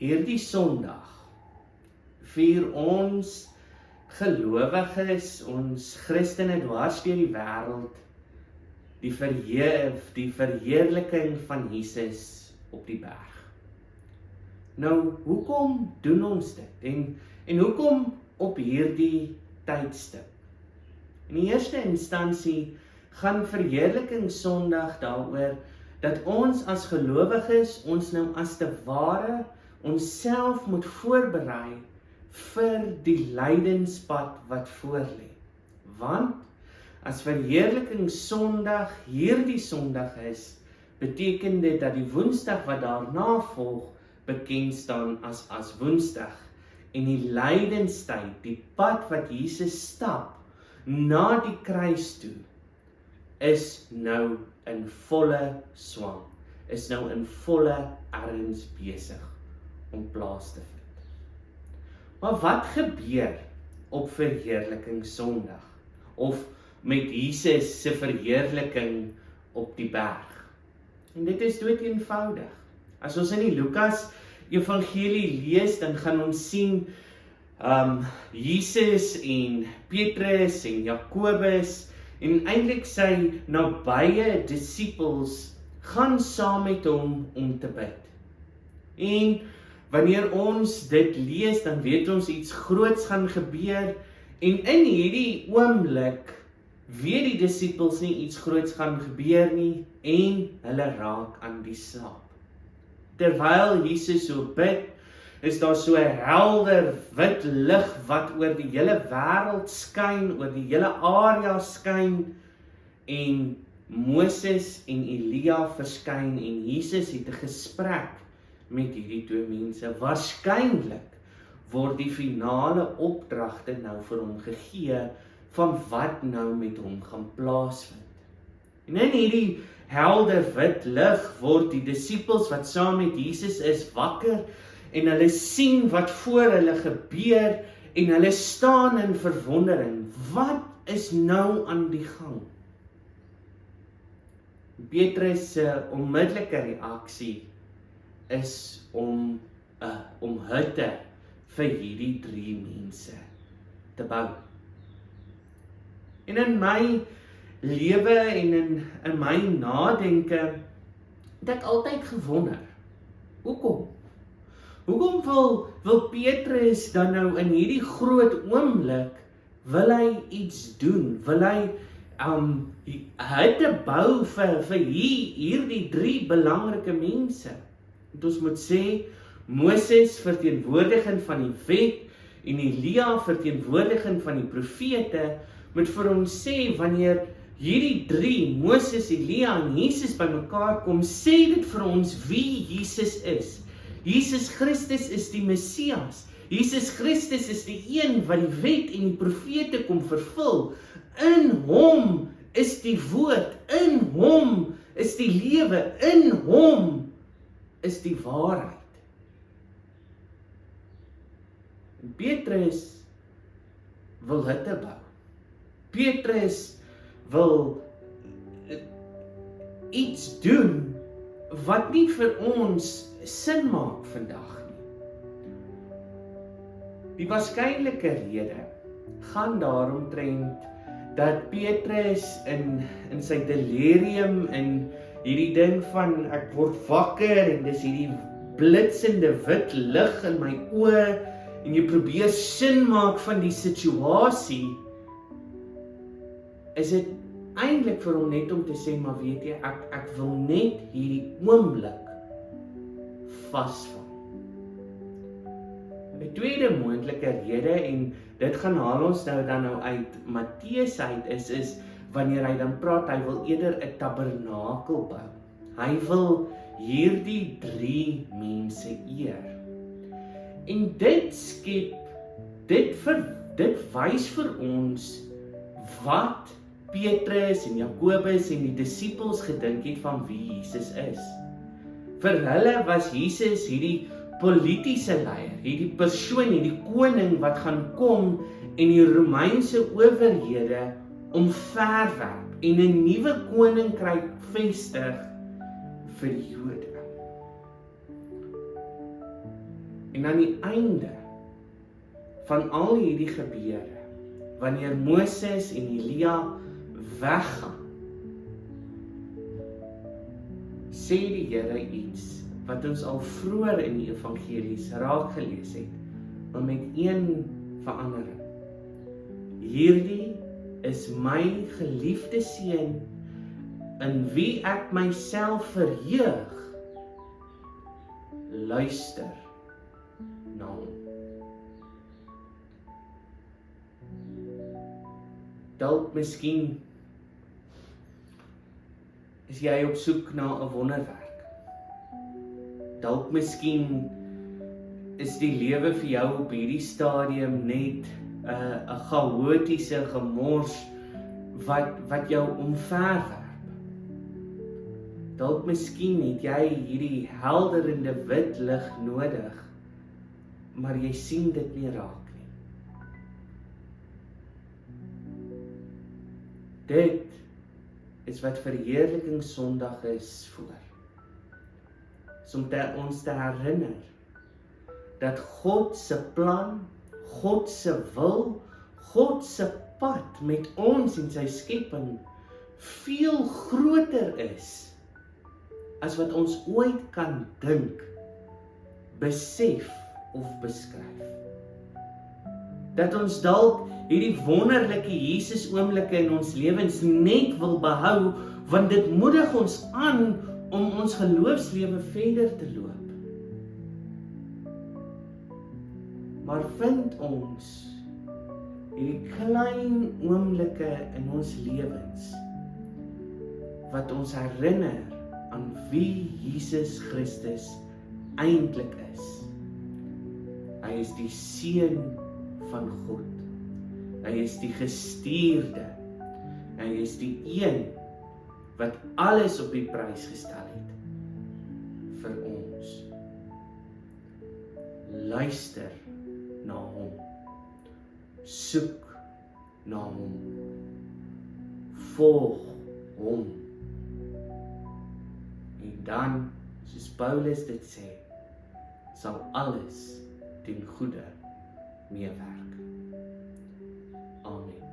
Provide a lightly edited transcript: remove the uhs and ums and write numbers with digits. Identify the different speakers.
Speaker 1: Hierdie Sondag vier ons gelowiges, ons Christene dwars deur die wêreld, die verheerliking van Jesus op die berg. Nou, hoekom doen ons dit? En hoekom op hierdie tydstip? In die eerste instansie gaan verheerliking Sondag daaroor dat ons as gelowiges ons nou as te ware onsself moet voorberei vir die lydenspad wat voorlê. Want as verheerliking Sondag hierdie Sondag is, beteken dit dat die Woensdag wat daarna volg bekend staan as Woensdag. En die lydenstyd, die pad wat Jesus stap na die kruis toe, is nou in volle swang, is nou in volle erns besig om plaas te vind. Maar wat gebeur op verheerliking Sondag? Of met Jesus se verheerliking op die berg? En dit is dood eenvoudig. As ons in die Lukas Evangelie lees, dan gaan ons sien Jesus en Petrus en Jakobus en eintlik sy nabye disippels gaan saam met hom om te bid. En wanneer ons dit lees, dan weet ons iets groots gaan gebeur, en in hierdie oomblik weet die disippels nie iets groots gaan gebeur nie, en hulle raak aan die slaap. Terwyl Jesus so bid, is daar so 'n helder wit lig wat oor die hele wêreld skyn, oor die hele area skyn, en Moses en Elia verskyn, en Jesus het 'n gesprek met hierdie twee mense. Waarskynlik word die finale opdragte nou vir hom gegee van wat nou met hom gaan plaasvind. En in hierdie helder wit lig word die disippels wat saam met Jesus is wakker, en hulle sien wat voor hulle gebeur, en hulle staan in verwondering. Wat is nou aan die gang? Petrus se onmiddellike reaksie is om 'n hutte vir hierdie 3 mense te bou. En in my lewe en in my nadenke het ek altyd gewonder, hoekom? Hoekom wil Petrus dan nou in hierdie groot oomblik, wil hy iets doen, wil hy hutte bou vir hierdie 3 belangrike mense? En ons moet sê, Moses verteenwoordiging van die wet, en Elia verteenwoordiging van die profete, moet vir ons sê, wanneer hierdie 3, Moses, Elia en Jesus bymekaar kom, sê dit vir ons wie Jesus is. Jesus Christus is die Messias. Jesus Christus is die een wat die wet en die profete kom vervul. In hom is die woord, in hom is die lewe, in hom is die waarheid. En Petrus wil hutte bou. Petrus wil iets doen wat nie vir ons sin maak vandag nie. Die waarskynlike rede gaan daaromtrent dat Petrus in sy delirium, in hierdie ding van ek word wakker en dis hierdie blitsende wit lig in my oë, en jy probeer sin maak van die situasie, is dit eintlik vir hom net om te sê, maar weet jy, ek wil net hierdie oomblik vasvang. Die tweede moontlike rede, en dit gaan haal ons nou uit Matteus uit, is wanneer hy dan praat, hy wil eerder 'n tabernakel bou. Hy wil hierdie 3 mense eer. En dit wys vir ons wat Petrus en Jakobus en die disippels gedink het van wie Jesus is. Vir hulle was Jesus hierdie politiese leier, hierdie persoon, hierdie koning wat gaan kom en die Romeinse owerhede omverwerp en 'n nuwe koninkryk vestig vir die Jode. En aan die einde van al hierdie gebeure, wanneer Moses en Elia weggaan, sê die Here iets wat ons al vroeër in die evangelies raak gelees het, maar met een verandering. Hierdie is my geliefde seun, in wie ek myself verheug. Luister na hom. Dalk miskien is jy op soek na 'n wonderwerk. Dalk miskien is die lewe vir jou op hierdie stadium net 'n chaotiese gemors wat jou omverwerp. Dalk miskien het jy hierdie helderende wit lig nodig, maar jy sien dit nie raak nie. Dit is wat verheerliking Sondag is voor. Om ons te herinner dat God se plan, God se wil, God se pad met ons en sy skepping veel groter is as wat ons ooit kan dink, besef of beskryf. Dat ons dalk hierdie wonderlike Jesus oomblikke in ons lewens net wil behou, want dit moedig ons aan om ons geloofslewe verder te loop. Maar vind ons hierdie klein oomblikke in ons lewens wat ons herinner aan wie Jesus Christus eintlik is. Hy is die Seun van God. Hy is die gestuurde. Hy is die een wat alles op die prys gestel het vir ons. Luister na hom. Soek na hom. Volg hom. En dan, soos Paulus dit sê, sal alles ten goeie meewerk. Amen.